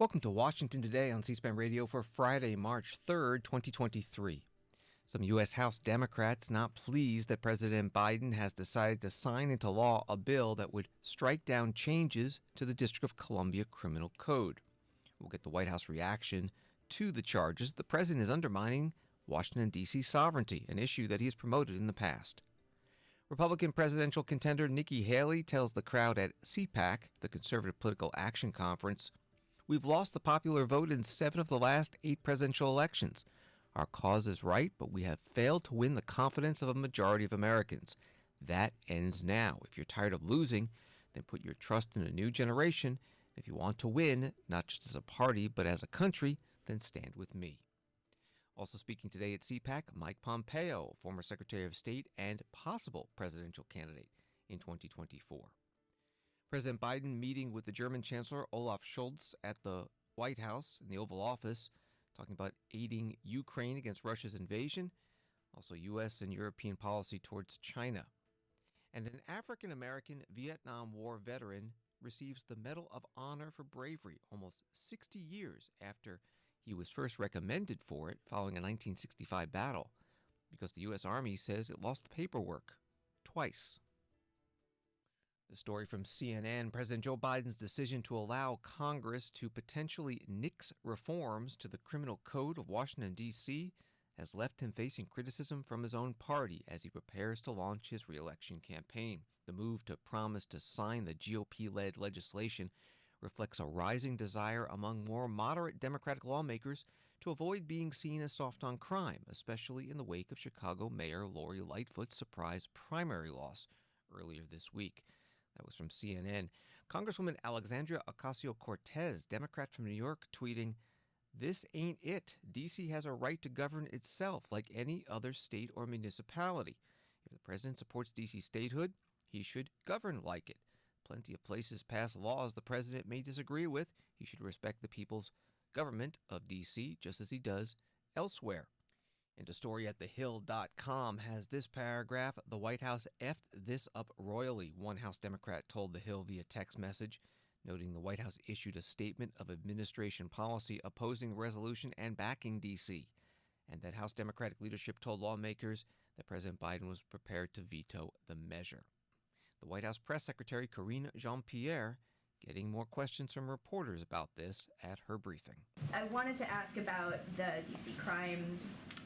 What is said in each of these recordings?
Welcome to Washington Today on C-SPAN Radio for Friday, March 3rd, 2023. Some U.S. House Democrats not pleased that President Biden has decided to sign into law a bill that would strike down changes to the District of Columbia Criminal Code. We'll get the White House reaction to the charges. The president is undermining Washington, D.C. sovereignty, an issue that he has promoted in the past. Republican presidential contender Nikki Haley tells the crowd at CPAC, the Conservative Political Action Conference, "We've lost the popular vote in 7 of the last 8 presidential elections. Our cause is right, but we have failed to win the confidence of a majority of Americans. That ends now. If you're tired of losing, then put your trust in a new generation. If you want to win, not just as a party, but as a country, then stand with me." Also speaking today at CPAC, Mike Pompeo, former Secretary of State and possible presidential candidate in 2024. President Biden meeting with the German Chancellor Olaf Scholz at the White House in the Oval Office, talking about aiding Ukraine against Russia's invasion, also U.S. and European policy towards China. And an African-American Vietnam War veteran receives the Medal of Honor for bravery almost 60 years after he was first recommended for it following a 1965 battle, because the U.S. Army says it lost the paperwork twice. The story from CNN, President Joe Biden's decision to allow Congress to potentially nix reforms to the criminal code of Washington, D.C. has left him facing criticism from his own party as he prepares to launch his re-election campaign. The move to promise to sign the GOP-led legislation reflects a rising desire among more moderate Democratic lawmakers to avoid being seen as soft on crime, especially in the wake of Chicago Mayor Lori Lightfoot's surprise primary loss earlier this week. That was from CNN. Congresswoman Alexandria Ocasio-Cortez, Democrat from New York, tweeting, "This ain't it. D.C. has a right to govern itself like any other state or municipality. If the president supports D.C. statehood, he should govern like it. Plenty of places pass laws the president may disagree with. He should respect the people's government of D.C. just as he does elsewhere." And a story at thehill.com has this paragraph: "The White House effed this up royally," one House Democrat told The Hill via text message, noting the White House issued a statement of administration policy opposing the resolution and backing D.C., and that House Democratic leadership told lawmakers that President Biden was prepared to veto the measure. The White House press secretary, Karine Jean-Pierre, getting more questions from reporters about this at her briefing. I wanted to ask about the D.C.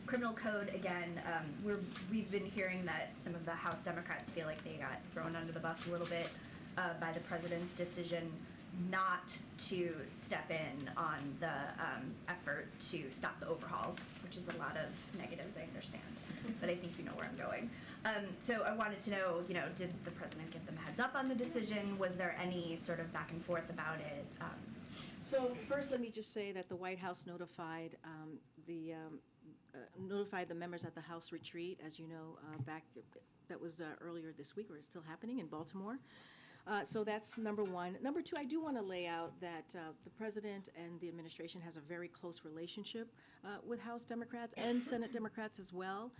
criminal code again. We've been hearing that some of the House Democrats feel like they got thrown under the bus a little bit by the president's decision not to step in on the effort to stop the overhaul, which is a lot of negatives, I understand, but I think you know where I'm going. So I wanted to know, did the president give them a heads up on the decision? Was there any sort of back and forth about it? So first, let me just say that the White House notified the members at the House retreat, as you know, that was earlier this week, or it's still happening in Baltimore. So that's number one. Number two, I do want to lay out that the president and the administration has a very close relationship with House Democrats and Senate Democrats as well.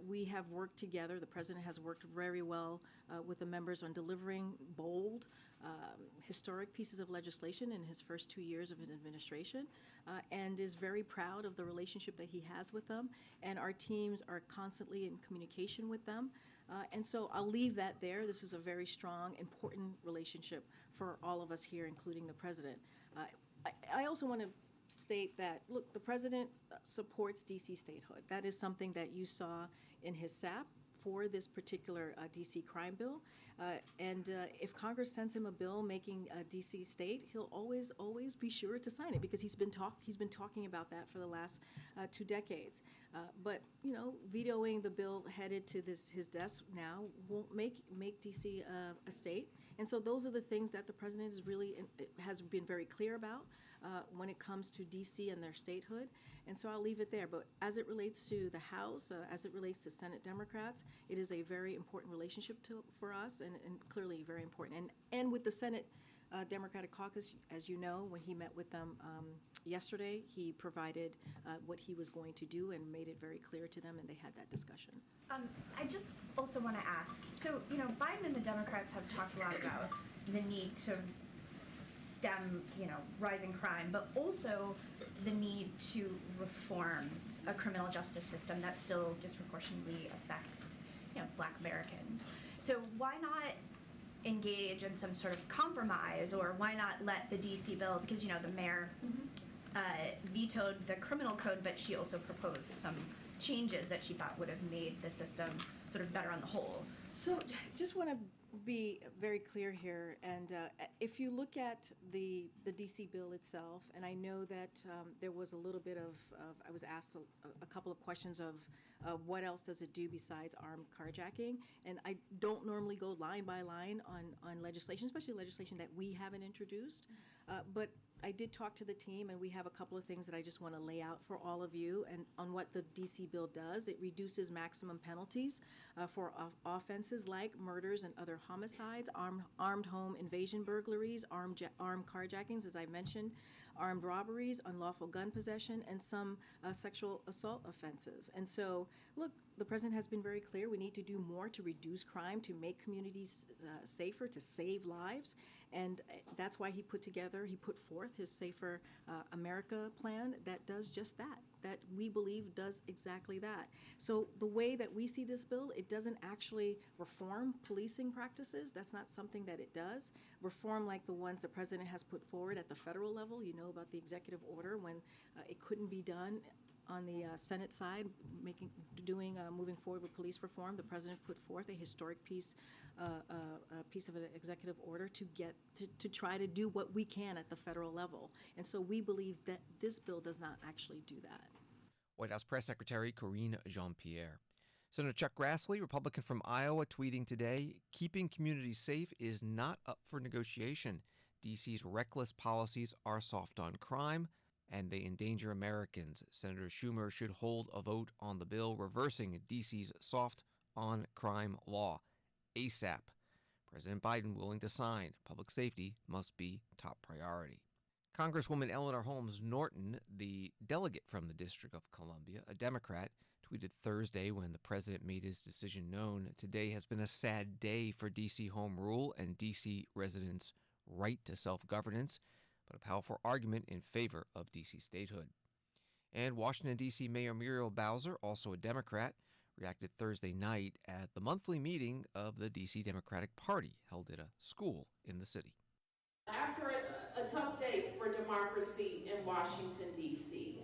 We have worked together. The president has worked very well with the members on delivering bold, historic pieces of legislation in his first 2 years of an administration, and is very proud of the relationship that he has with them. And our teams are constantly in communication with them. And so I'll leave that there. This is a very strong, important relationship for all of us here, including the president. I also want to state that, look, the president supports D.C. statehood. That is something that you saw in his SAP for this particular D.C. crime bill. And if Congress sends him a bill making D.C. state, he'll always be sure to sign it, because he's been talking about that for the last 2 decades. But vetoing the bill headed to his desk now won't make D.C. a state. And so those are the things that the president has been very clear about when it comes to D.C. and their statehood. And so I'll leave it there. But as it relates to the House, as it relates to Senate Democrats, it is a very important relationship for us, and clearly very important. And with the Senate Democratic Caucus, as you know, when he met with them yesterday, he provided what he was going to do and made it very clear to them, and they had that discussion. I just also want to ask, so, Biden and the Democrats have talked a lot about the need to stem, rising crime, but also the need to reform a criminal justice system that still disproportionately affects, Black Americans. So why not engage in some sort of compromise, or why not let the DC bill, because, the mayor vetoed the criminal code, but she also proposed some changes that she thought would have made the system sort of better on the whole. So just want to be very clear here, and if you look at the DC bill itself, and I know that there was a little bit of I was asked a couple of questions of what else does it do besides armed carjacking, and I don't normally go line by line on legislation, especially legislation that we haven't introduced, but I did talk to the team, and we have a couple of things that I just want to lay out for all of you and on what the DC bill does. It reduces maximum penalties for offenses like murders and other homicides, armed home invasion burglaries, armed carjackings, as I mentioned, armed robberies, unlawful gun possession, and some sexual assault offenses. And so, look, the president has been very clear. We need to do more to reduce crime, to make communities safer, to save lives. And that's why he put forth his Safer America plan that does just that we believe does exactly that. So the way that we see this bill, it doesn't actually reform policing practices. That's not something that it does. Reform like the ones the president has put forward at the federal level, about the executive order when it couldn't be done on the Senate side, moving forward with police reform. The president put forth a historic piece of an executive order to try to do what we can at the federal level. And so we believe that this bill does not actually do that. White House Press Secretary Karine Jean-Pierre. Senator Chuck Grassley, Republican from Iowa, tweeting today, keeping communities safe is not up for negotiation. D.C.'s reckless policies are soft on crime, and they endanger Americans. Senator Schumer should hold a vote on the bill reversing D.C.'s soft on crime law ASAP. President Biden willing to sign. Public safety must be top priority. Congresswoman Eleanor Holmes Norton, the delegate from the District of Columbia, a Democrat, tweeted Thursday when the president made his decision known, today has been a sad day for D.C. home rule and D.C. residents' right to self-governance, but a powerful argument in favor of D.C. statehood. And Washington, D.C. Mayor Muriel Bowser, also a Democrat, reacted Thursday night at the monthly meeting of the D.C. Democratic Party held at a school in the city. After a tough day for democracy in Washington, D.C.,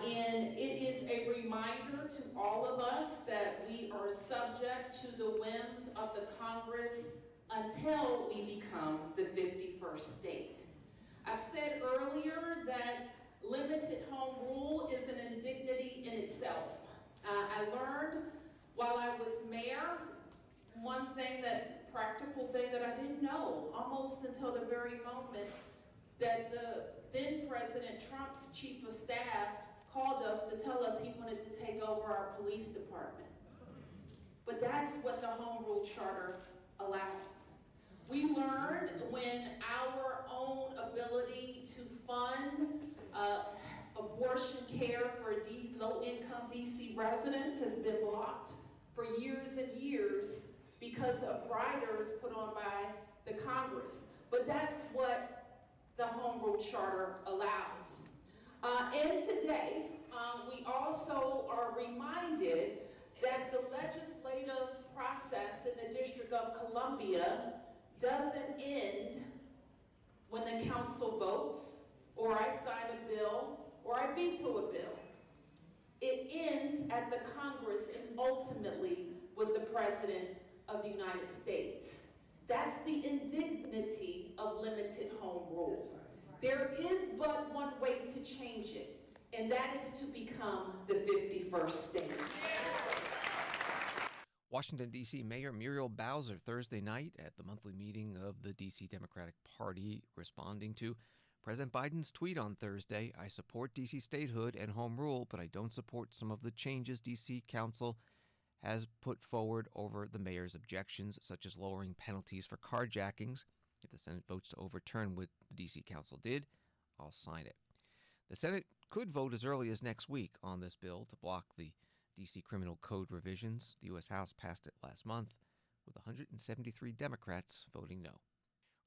and it is a reminder to all of us that we are subject to the whims of the Congress until we become the 51st state. I've said earlier that limited home rule is an indignity in itself. I learned while I was mayor one practical thing that I didn't know almost until the very moment that the then President Trump's chief of staff called us to tell us he wanted to take over our police department. But that's what the Home Rule Charter allows. We learned when our own ability to fund abortion care for low-income DC residents has been blocked for years and years because of riders put on by the Congress. But that's what the Home Rule Charter allows. And today, we also are reminded that the legislative process in the District of Columbia doesn't end when the council votes, or I sign a bill, or I veto a bill. It ends at the Congress and ultimately with the President of the United States. That's the indignity of limited home rule. There is but one way to change it, and that is to become the 51st state. Washington, D.C. Mayor Muriel Bowser Thursday night at the monthly meeting of the D.C. Democratic Party, responding to President Biden's tweet on Thursday, I support D.C. statehood and home rule, but I don't support some of the changes D.C. Council has put forward over the mayor's objections, such as lowering penalties for carjackings. If the Senate votes to overturn what the D.C. Council did, I'll sign it. The Senate could vote as early as next week on this bill to block the D.C. criminal code revisions. The U.S. House passed it last month, with 173 Democrats voting no.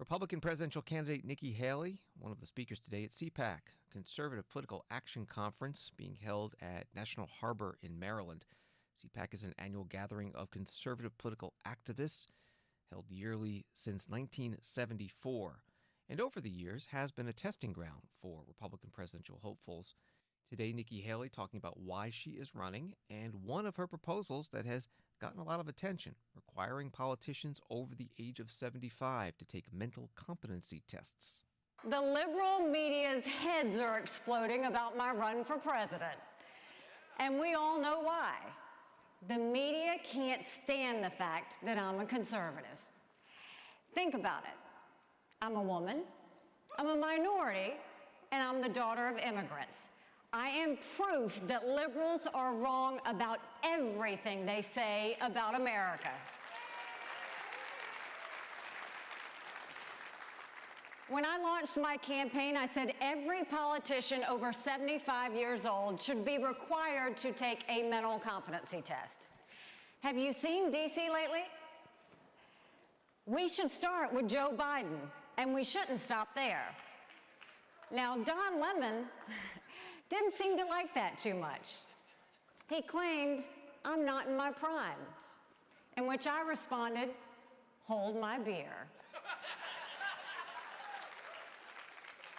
Republican presidential candidate Nikki Haley, one of the speakers today at CPAC, Conservative Political Action Conference being held at National Harbor in Maryland. CPAC is an annual gathering of conservative political activists held yearly since 1974, and over the years has been a testing ground for Republican presidential hopefuls. Today, Nikki Haley talking about why she is running and one of her proposals that has gotten a lot of attention, requiring politicians over the age of 75 to take mental competency tests. The liberal media's heads are exploding about my run for president. And we all know why. The media can't stand the fact that I'm a conservative. Think about it. I'm a woman, I'm a minority, and I'm the daughter of immigrants. I am proof that liberals are wrong about everything they say about America. When I launched my campaign, I said every politician over 75 years old should be required to take a mental competency test. Have you seen D.C. lately? We should start with Joe Biden, and we shouldn't stop there. Now, Don Lemon didn't seem to like that too much. He claimed, I'm not in my prime, in which I responded, hold my beer.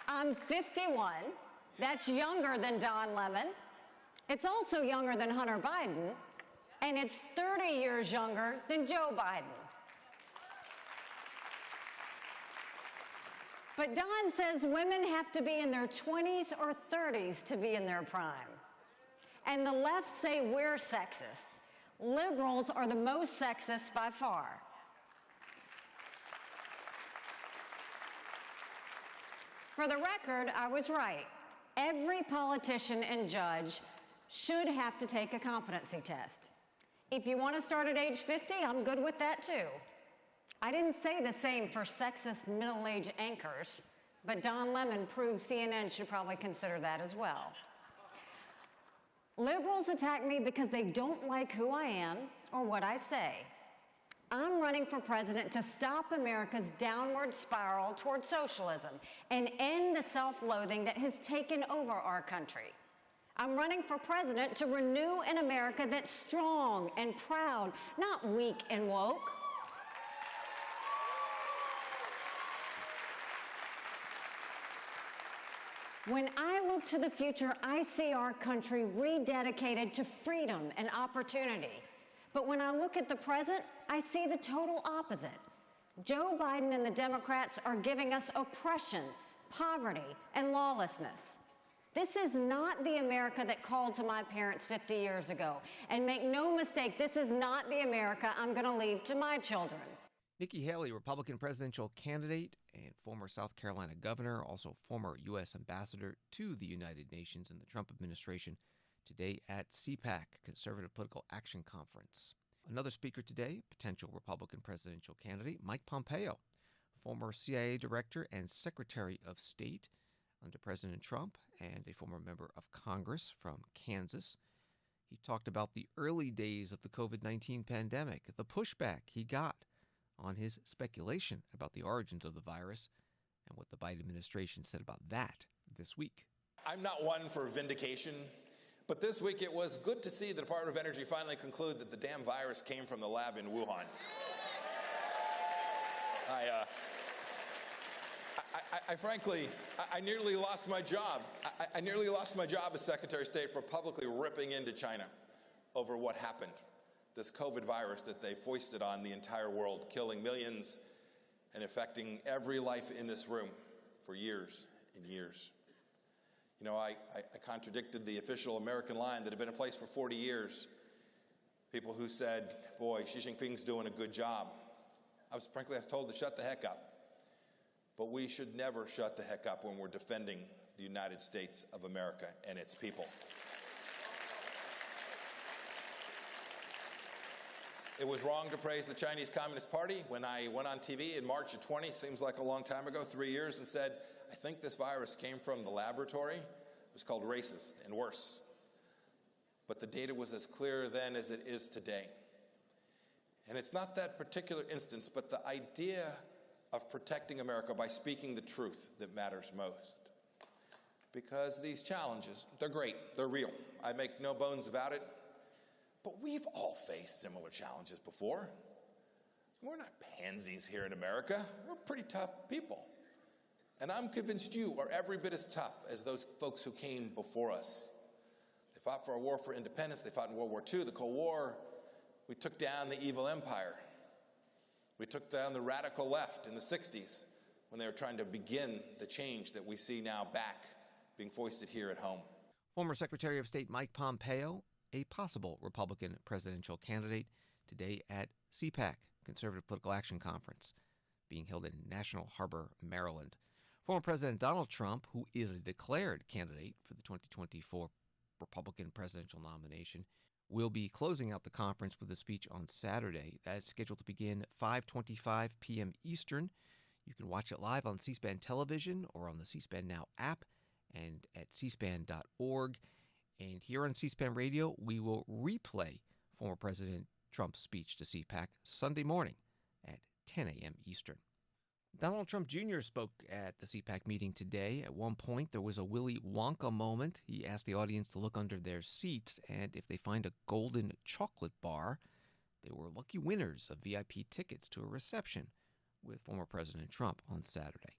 I'm 51, that's younger than Don Lemon. It's also younger than Hunter Biden, and it's 30 years younger than Joe Biden. But Don says women have to be in their 20s or 30s to be in their prime. And the left say we're sexist. Liberals are the most sexist by far. For the record, I was right. Every politician and judge should have to take a competency test. If you want to start at age 50, I'm good with that too. I didn't say the same for sexist middle-aged anchors, but Don Lemon proved CNN should probably consider that as well. Liberals attack me because they don't like who I am or what I say. I'm running for president to stop America's downward spiral toward socialism and end the self-loathing that has taken over our country. I'm running for president to renew an America that's strong and proud, not weak and woke. When I look to the future, I see our country rededicated to freedom and opportunity. But when I look at the present, I see the total opposite. Joe Biden and the Democrats are giving us oppression, poverty, and lawlessness. This is not the America that called to my parents 50 years ago. And make no mistake, this is not the America I'm going to leave to my children. Nikki Haley, Republican presidential candidate and former South Carolina governor, also former U.S. ambassador to the United Nations in the Trump administration, today at CPAC, Conservative Political Action Conference. Another speaker today, potential Republican presidential candidate Mike Pompeo, former CIA director and Secretary of State under President Trump and a former member of Congress from Kansas. He talked about the early days of the COVID-19 pandemic, the pushback he got on his speculation about the origins of the virus and what the Biden administration said about that this week. I'm not one for vindication, but this week it was good to see the Department of Energy finally conclude that the damn virus came from the lab in Wuhan. I frankly nearly lost my job. I nearly lost my job as Secretary of State for publicly ripping into China over what happened. This COVID virus that they foisted on the entire world, killing millions and affecting every life in this room for years and years. You know, I contradicted the official American line that had been in place for 40 years. People who said, boy, Xi Jinping's doing a good job. I was told to shut the heck up. But we should never shut the heck up when we're defending the United States of America and its people. It was wrong to praise the Chinese Communist Party when I went on TV in March of 20, seems like a long time ago, 3 years, and said, I think this virus came from the laboratory. It was called racist and worse. But the data was as clear then as it is today. And it's not that particular instance, but the idea of protecting America by speaking the truth that matters most. Because these challenges, they're great, they're real. I make no bones about it. But we've all faced similar challenges before. We're not pansies here in America. We're pretty tough people. And I'm convinced you are every bit as tough as those folks who came before us. They fought for a war for independence. They fought in World War II, the Cold War. We took down the evil empire. We took down the radical left in the 60s when they were trying to begin the change that we see now back being foisted here at home. Former Secretary of State Mike Pompeo, a possible Republican presidential candidate, today at CPAC, Conservative Political Action Conference, being held in National Harbor, Maryland. Former President Donald Trump, who is a declared candidate for the 2024 Republican presidential nomination, will be closing out the conference with a speech on Saturday. That's scheduled to begin 5:25 p.m. Eastern. You can watch it live on C-SPAN television or on the C-SPAN Now app and at cspan.org. And here on C-SPAN Radio, we will replay former President Trump's speech to CPAC Sunday morning at 10 a.m. Eastern. Donald Trump Jr. spoke at the CPAC meeting today. At one point, there was a Willy Wonka moment. He asked the audience to look under their seats, and if they find a golden chocolate bar, they were lucky winners of VIP tickets to a reception with former President Trump on Saturday.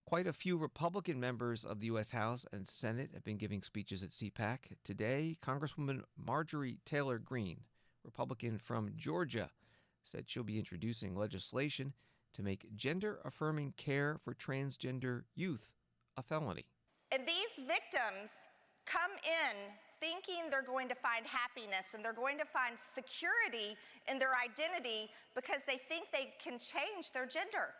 Quite a few Republican members of the U.S. House and Senate have been giving speeches at CPAC. Today, Congresswoman Marjorie Taylor Greene, Republican from Georgia, said she'll be introducing legislation to make gender-affirming care for transgender youth a felony. And these victims come in thinking they're going to find happiness and they're going to find security in their identity because they think they can change their gender.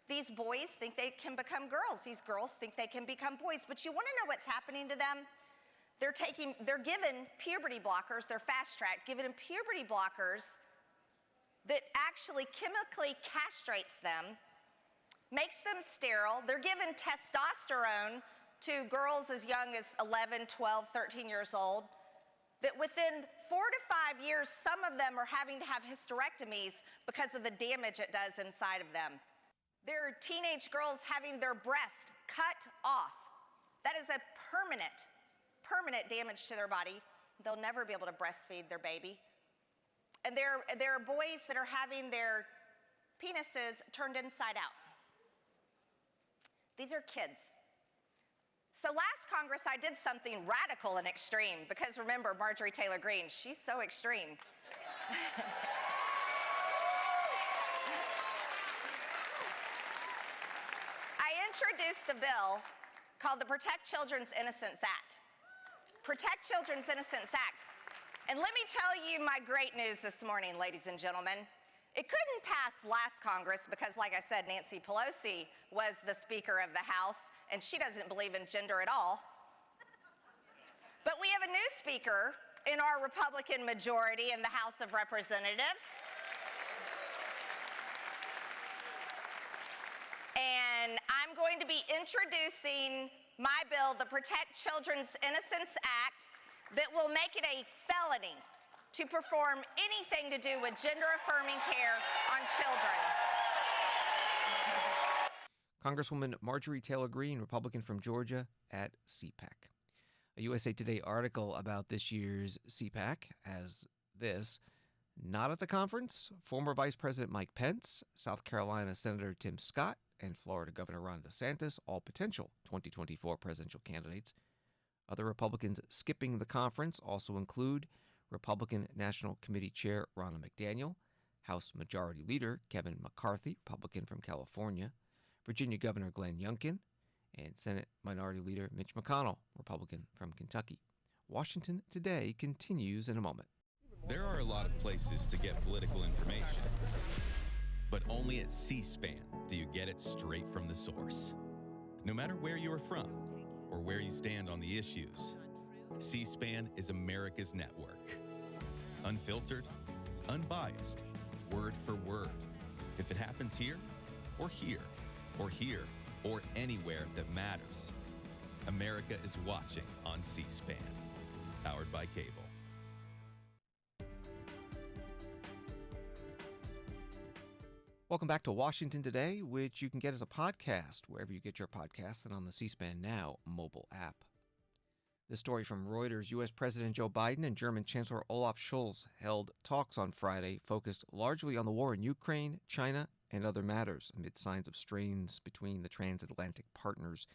These boys think they can become girls. These girls think they can become boys. But you want to know what's happening to them? They're given puberty blockers. They're fast-tracked, given puberty blockers that actually chemically castrates them, makes them sterile. They're given testosterone to girls as young as 11, 12, 13 years old, that within 4 to 5 years, some of them are having to have hysterectomies because of the damage it does inside of them. There are teenage girls having their breast cut off. That is a permanent damage to their body. They'll never be able to breastfeed their baby. And there are boys that are having their penises turned inside out. These are kids. So last Congress, I did something radical and extreme because remember, Marjorie Taylor Greene, she's so extreme. I introduced a bill called the Protect Children's Innocence Act. Protect Children's Innocence Act. And let me tell you my great news this morning, ladies and gentlemen. It couldn't pass last Congress because, like I said, Nancy Pelosi was the Speaker of the House, and she doesn't believe in gender at all. But we have a new Speaker in our Republican majority in the House of Representatives. And I'm going to be introducing my bill, the Protect Children's Innocence Act, that will make it a felony to perform anything to do with gender-affirming care on children. Congresswoman Marjorie Taylor Greene, Republican from Georgia, at CPAC. A USA Today article about this year's CPAC has this: not at the conference, former Vice President Mike Pence, South Carolina Senator Tim Scott, and Florida Governor Ron DeSantis, all potential 2024 presidential candidates. Other Republicans skipping the conference also include Republican National Committee Chair Ronna McDaniel, House Majority Leader Kevin McCarthy, Republican from California, Virginia Governor Glenn Youngkin, and Senate Minority Leader Mitch McConnell, Republican from Kentucky. Washington Today continues in a moment. There are a lot of places to get political information, but only at C-SPAN do you get it straight from the source. No matter where you are from or where you stand on the issues, C-SPAN is America's network. Unfiltered, unbiased, word for word. If it happens here, or here, or here, or anywhere that matters, America is watching on C-SPAN, powered by cable. Welcome back to Washington Today, which you can get as a podcast wherever you get your podcasts and on the C-SPAN Now mobile app. This story from Reuters. U.S. President Joe Biden and German Chancellor Olaf Scholz held talks on Friday focused largely on the war in Ukraine, China, and other matters amid signs of strains between the transatlantic partners.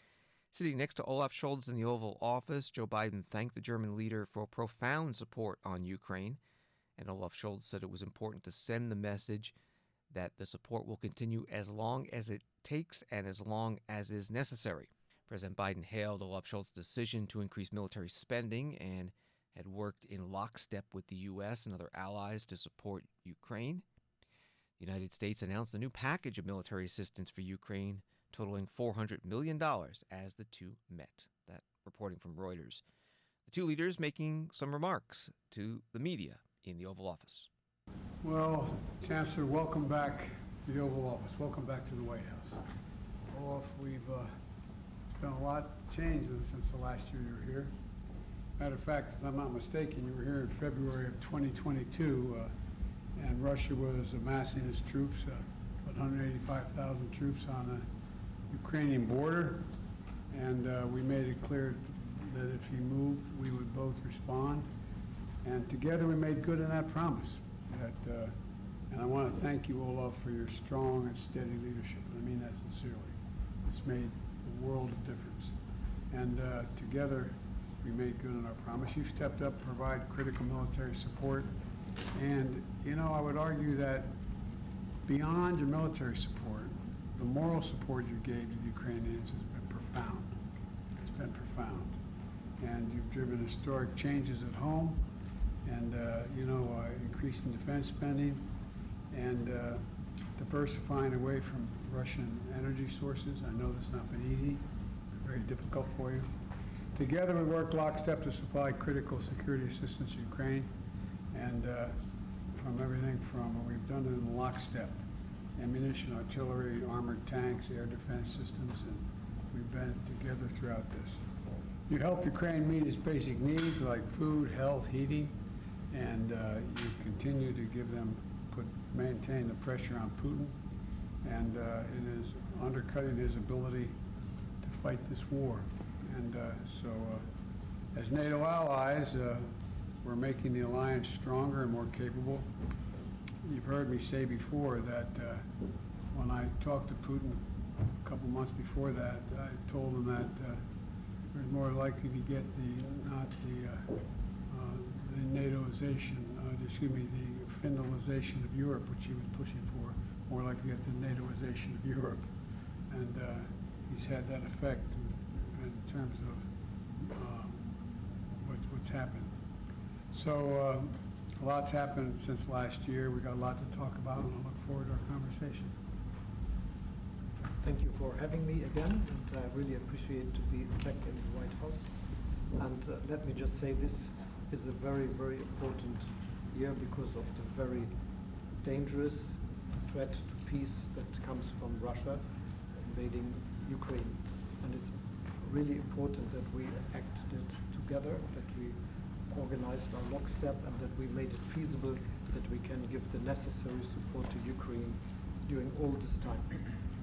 Sitting next to Olaf Scholz in the Oval Office, Joe Biden thanked the German leader for profound support on Ukraine, and Olaf Scholz said it was important to send the message that the support will continue as long as it takes and as long as is necessary. President Biden hailed Olaf Scholz's decision to increase military spending and had worked in lockstep with the U.S. and other allies to support Ukraine. The United States announced a new package of military assistance for Ukraine, totaling $400 million as the two met. That reporting from Reuters. The two leaders making some remarks to the media in the Oval Office. Well, Chancellor, welcome back to the Oval Office. Welcome back to the White House. Olaf, we've been a lot changed since the last year you were here. Matter of fact, if I'm not mistaken, you were here in February of 2022, and Russia was amassing its troops, 185,000 troops on the Ukrainian border, and we made it clear that if he moved, we would both respond. And together we made good on that promise. And I want to thank you, Olaf, for your strong and steady leadership. I mean that sincerely. It's made a world of difference. And together we made good on our promise. You stepped up to provide critical military support. And, you know, I would argue that beyond your military support, the moral support you gave to the Ukrainians has been profound. It's been profound. And you've driven historic changes at home, and increasing defense spending, and diversifying away from Russian energy sources. I know that's not been easy, very difficult for you. Together we work lockstep to supply critical security assistance to Ukraine, and from everything from, we've done it in lockstep, ammunition, artillery, armored tanks, air defense systems, and we've been together throughout this. You help Ukraine meet its basic needs like food, health, heating, and you continue to give them, maintain the pressure on Putin, and it is undercutting his ability to fight this war. And so as NATO allies, we're making the alliance stronger and more capable. You've heard me say before that when I talked to Putin a couple months before that, I told him that we're more likely to get the NATOization, the Finlandization of Europe, which he was pushing for, more likely to get the NATOization of Europe. And he's had that effect in terms of what's happened. So a lot's happened since last year. We got a lot to talk about, and I look forward to our conversation. Thank you for having me again, and I really appreciate to be back in the White House. And let me just say, this is a very, very important year because of the very dangerous threat to peace that comes from Russia invading Ukraine. And it's really important that we acted together, that we organized our lockstep, and that we made it feasible that we can give the necessary support to Ukraine during all this time.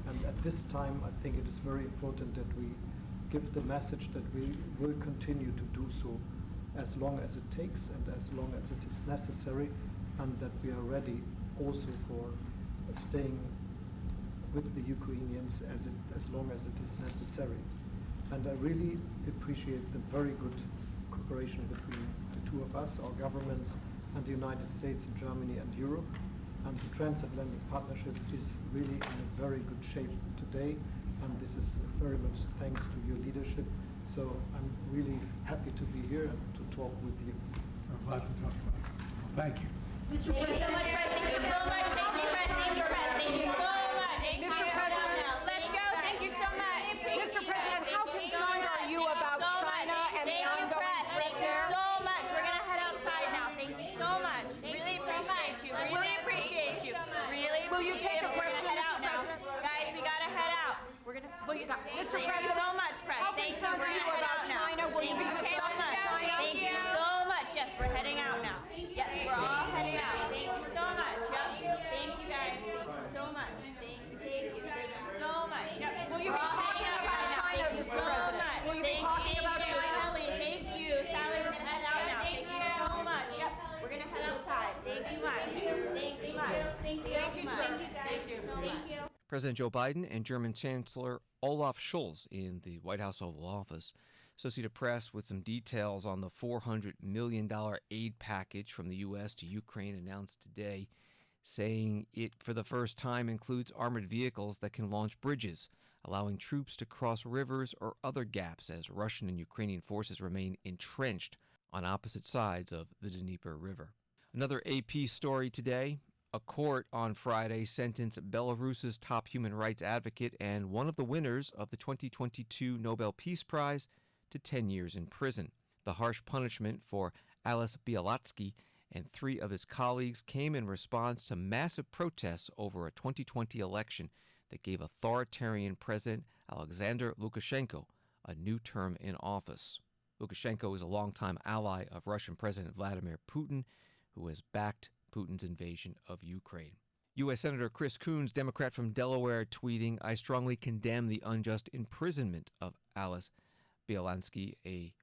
And at this time, I think it is very important that we give the message that we will continue to do so as long as it takes and as long as it is necessary, and that we are ready also for staying with the Ukrainians as long as it is necessary. And I really appreciate the very good cooperation between the two of us, our governments, and the United States, and Germany, and Europe. And the transatlantic partnership is really in a very good shape today, and this is very much thanks to your leadership. So I'm really happy to be here and to talk with you. There's a lot to talk about. Well, thank you. Mr. President, thank you so much. Thank you, President. Thank you so much. Mr. President, let's go. Thank you so much. Mr. President, how concerned are you about China and the ongoing threat there? Thank you so much. We're going to head outside now. Thank you so much. Really appreciate you. Really appreciate you. Really. Will you take a question, Mr. President? Guys, we got to head out. We're going to. Mr. Thank President, you so much, Press. how Thank you. concerned are you about China? Will you be discussing China? Thank you so much. Yes, we're heading out now. Yes, we're all heading out. Thank you so much. Yep. Thank you guys. Thank you so much. President Joe Biden and German Chancellor Olaf Scholz in the White House Oval Office. Associated Press with some details on the $400 million aid package from the U.S. to Ukraine announced today, saying it for the first time includes armored vehicles that can launch bridges, allowing troops to cross rivers or other gaps as Russian and Ukrainian forces remain entrenched on opposite sides of the Dnieper River. Another AP story today. A court on Friday sentenced Belarus's top human rights advocate and one of the winners of the 2022 Nobel Peace Prize to 10 years in prison. The harsh punishment for Ales Bialiatski and 3 of his colleagues came in response to massive protests over a 2020 election that gave authoritarian President Alexander Lukashenko a new term in office. Lukashenko is a longtime ally of Russian President Vladimir Putin, who has backed Putin's invasion of Ukraine. U.S. Senator Chris Coons, Democrat from Delaware, tweeting, "I strongly condemn the unjust imprisonment of Ales Bialiatski, a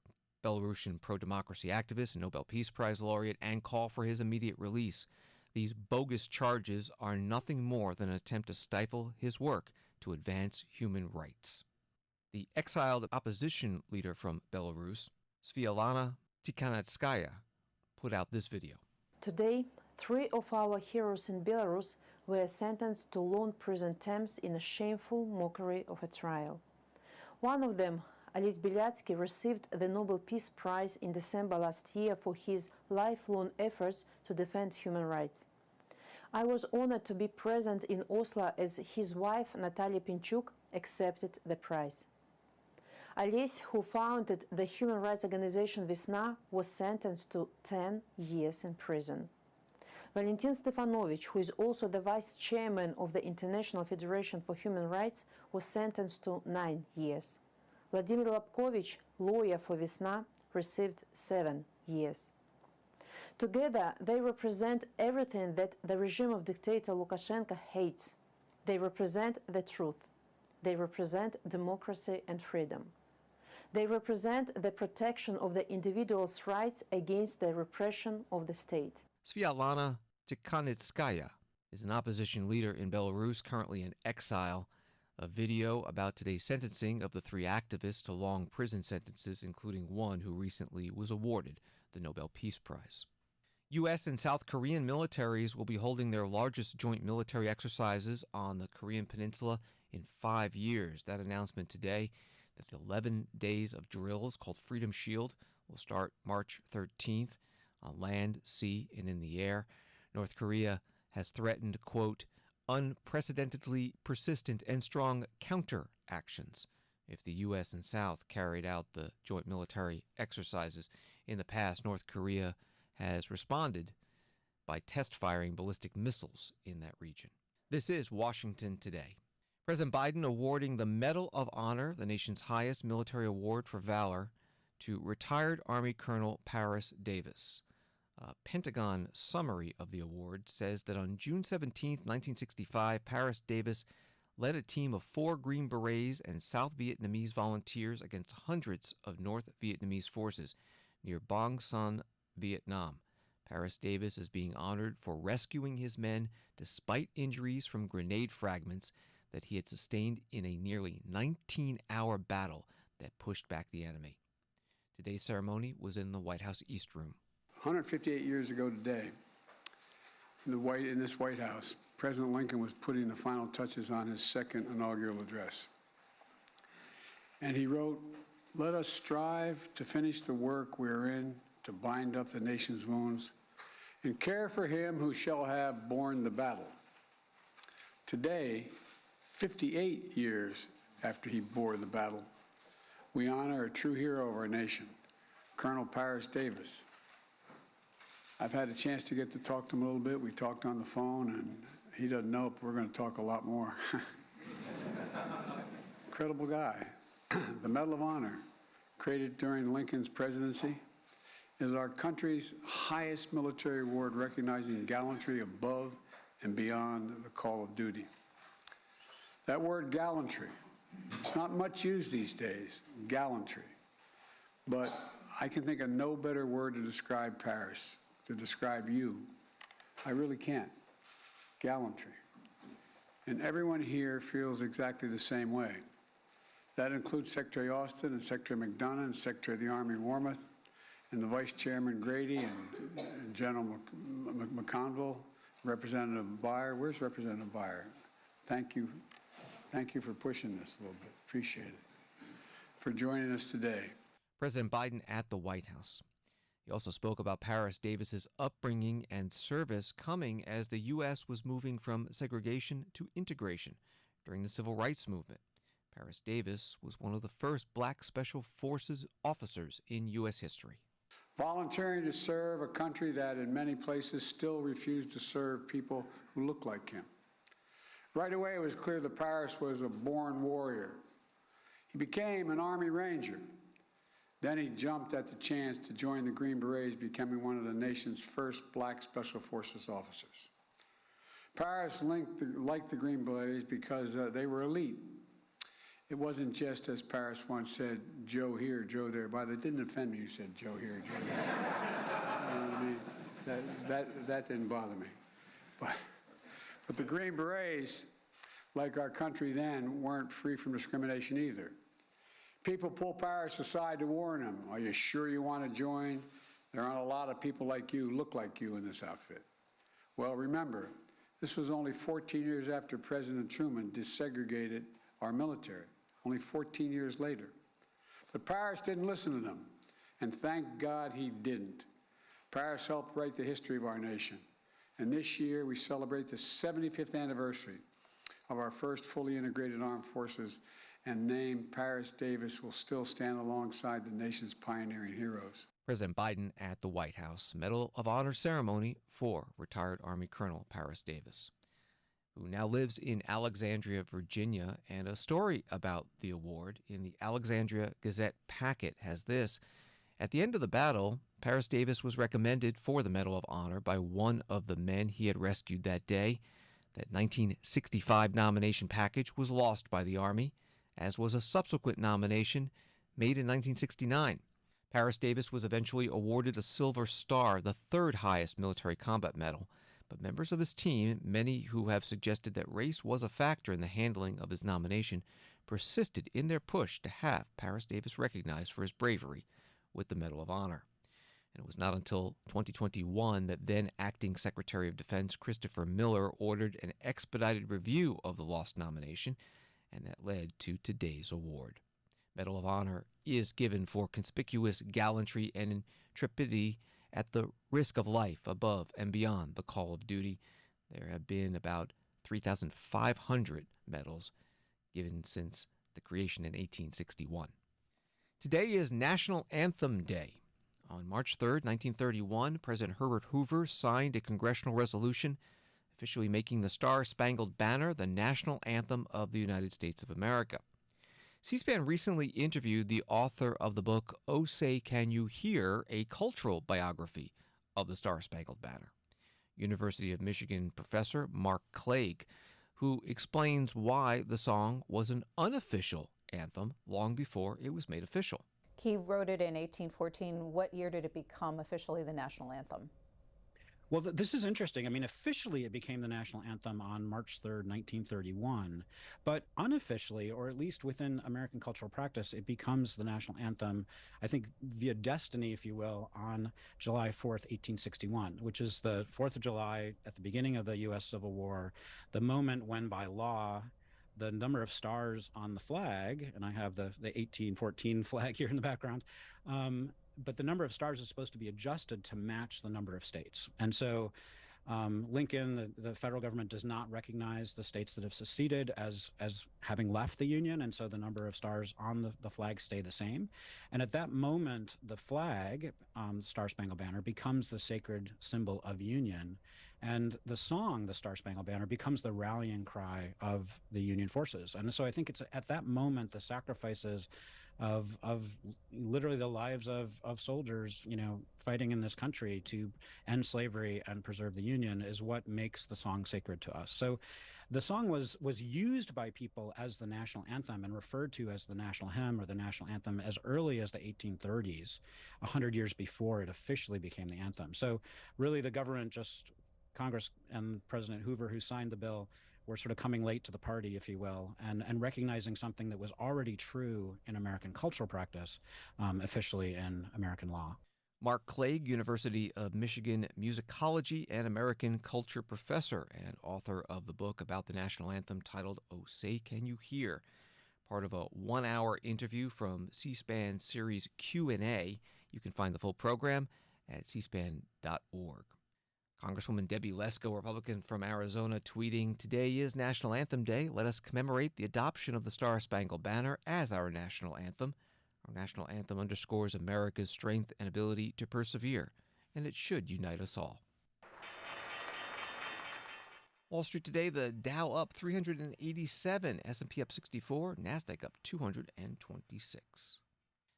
Belarusian pro-democracy activist and Nobel Peace Prize laureate, and call for his immediate release. These bogus charges are nothing more than an attempt to stifle his work to advance human rights." The exiled opposition leader from Belarus, Sviatlana Tikhanovskaya, put out this video. Today, 3 of our heroes in Belarus were sentenced to long prison terms in a shameful mockery of a trial. One of them, Ales Bialiatski, received the Nobel Peace Prize in December last year for his lifelong efforts to defend human rights. I was honored to be present in Oslo as his wife, Natalia Pinchuk, accepted the prize. Ales, who founded the human rights organization Vesna, was sentenced to 10 years in prison. Valentin Stefanovich, who is also the vice chairman of the International Federation for Human Rights, was sentenced to 9 years. Vladimir Lapkovich, lawyer for Vesna, received 7 years. Together, they represent everything that the regime of dictator Lukashenko hates. They represent the truth. They represent democracy and freedom. They represent the protection of the individual's rights against the repression of the state. Sviatlana Tikhanovskaya is an opposition leader in Belarus, currently in exile. A video about today's sentencing of the 3 activists to long prison sentences, including one who recently was awarded the Nobel Peace Prize. U.S. and South Korean militaries will be holding their largest joint military exercises on the Korean Peninsula in 5 years. That announcement today, that the 11 days of drills called Freedom Shield will start March 13th on land, sea, and in the air. North Korea has threatened, quote, unprecedentedly persistent and strong counter-actions if the U.S. and South carried out the joint military exercises. In the past, North Korea has responded by test-firing ballistic missiles in that region. This is Washington Today. President Biden awarding the Medal of Honor, the nation's highest military award for valor, to retired Army Colonel Paris Davis. A Pentagon summary of the award says that on June 17, 1965, Paris Davis led a team of 4 Green Berets and South Vietnamese volunteers against hundreds of North Vietnamese forces near Bang Son, Vietnam. Paris Davis is being honored for rescuing his men despite injuries from grenade fragments that he had sustained in a nearly 19-hour battle that pushed back the enemy. Today's ceremony was in the White House East Room. 158 years ago today, in this White House, President Lincoln was putting the final touches on his second inaugural address. And he wrote, "Let us strive to finish the work we are in, to bind up the nation's wounds, and care for him who shall have borne the battle." Today, 58 years after he bore the battle, we honor a true hero of our nation, Colonel Paris Davis. I've had a chance to get to talk to him a little bit. We talked on the phone, and he doesn't know, but we're going to talk a lot more. Incredible guy. The Medal of Honor, created during Lincoln's presidency, is our country's highest military award, recognizing gallantry above and beyond the call of duty. That word gallantry, it's not much used these days, gallantry. But I can think of no better word to describe Paris, to describe you. I really can't. Gallantry. and everyone here feels exactly the same way. That includes Secretary Austin and Secretary McDonough and Secretary of the Army Wormuth and the Vice Chairman Grady and General McConville, Representative Beyer. Where's Representative Beyer? Thank you. Thank you for pushing this a little bit. Appreciate it. For joining us today. President Biden at the White House. He also spoke about Paris Davis's upbringing and service coming as the U.S. was moving from segregation to integration during the Civil Rights Movement. Paris Davis was one of the first black Special Forces officers in U.S. history. Volunteering to serve a country that in many places still refused to serve people who look like him. Right away, it was clear that Paris was a born warrior. He became an Army Ranger. Then he jumped at the chance to join the Green Berets, becoming one of the nation's first black Special Forces officers. Paris liked the Green Berets because they were elite. It wasn't just, as Paris once said, Joe here, Joe there. By the way, it didn't offend me you said Joe here, Joe there. You know what I mean? That didn't bother me. But the Green Berets, like our country then, weren't free from discrimination either. People pull Paris aside to warn him. Are you sure you want to join? There aren't a lot of people like you, look like you in this outfit. Well, remember, this was only 14 years after President Truman desegregated our military, only 14 years later. But Paris didn't listen to them, and thank God he didn't. Paris helped write the history of our nation. And this year, we celebrate the 75th anniversary of our first fully integrated armed forces, and name Paris Davis will still stand alongside the nation's pioneering heroes. President Biden at the White House, Medal of Honor ceremony for retired Army Colonel Paris Davis, who now lives in Alexandria, Virginia, and a story about the award in the Alexandria Gazette Packet has this. At the end of the battle, Paris Davis was recommended for the Medal of Honor by one of the men he had rescued that day. That 1965 nomination package was lost by the Army, as was a subsequent nomination made in 1969. Paris Davis was eventually awarded a Silver Star, the third highest military combat medal, but members of his team, many who have suggested that race was a factor in the handling of his nomination, persisted in their push to have Paris Davis recognized for his bravery with the Medal of Honor. And it was not until 2021 that then Acting Secretary of Defense Christopher Miller ordered an expedited review of the lost nomination, and that led to today's award. Medal of Honor is given for conspicuous gallantry and intrepidity at the risk of life above and beyond the call of duty. There have been about 3,500 medals given since the creation in 1861. Today is National Anthem Day. On March 3, 1931, President Herbert Hoover signed a congressional resolution officially making the Star-Spangled Banner the national anthem of the United States of America. C-SPAN recently interviewed the author of the book, Oh Say Can You Hear, a cultural biography of the Star-Spangled Banner. University of Michigan professor Mark Clegg, who explains why the song was an unofficial anthem long before it was made official. He wrote it in 1814. What year did it become officially the national anthem? Well, this is interesting. I mean, officially it became the national anthem on March 3rd, 1931, but unofficially, or at least within American cultural practice, it becomes the national anthem, I think via destiny, if you will, on July 4th, 1861, which is the 4th of July at the beginning of the U.S. Civil War, the moment when by law, the number of stars on the flag, and I have the 1814 flag here in the background, but the number of stars is supposed to be adjusted to match the number of states. And so Lincoln, the federal government, does not recognize the states that have seceded as having left the Union, and so the number of stars on the flag stay the same. And at that moment, the flag, Star-Spangled Banner, becomes the sacred symbol of Union, and the song, the Star-Spangled Banner, becomes the rallying cry of the Union forces. And so I think it's at that moment the sacrifices of literally the lives of soldiers, fighting in this country to end slavery and preserve the Union is what makes the song sacred to us. So the song was used by people as the national anthem and referred to as the national hymn or the national anthem as early as the 1830s, 100 years before it officially became the anthem. So really the government Congress and President Hoover, who signed the bill, we're sort of coming late to the party, if you will, and recognizing something that was already true in American cultural practice, officially in American law. Mark Clegg, University of Michigan musicology and American culture professor and author of the book about the national anthem titled "Oh Say Can You Hear?" Part of a 1-hour interview from C-SPAN series Q&A. You can find the full program at cspan.org. Congresswoman Debbie Lesko, Republican from Arizona, tweeting, "Today is National Anthem Day. Let us commemorate the adoption of the Star-Spangled Banner as our national anthem. Our national anthem underscores America's strength and ability to persevere, and it should unite us all." Wall Street today, the Dow up 387, S&P up 64, NASDAQ up 226.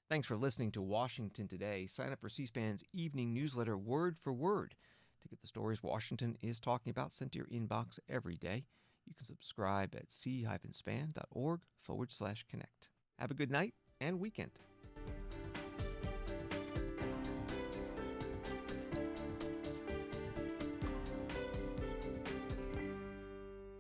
Thanks for listening to Washington Today. Sign up for C-SPAN's evening newsletter, Word for Word, to get the stories Washington is talking about sent to your inbox every day. You can subscribe at c-span.org/connect. Have a good night and weekend.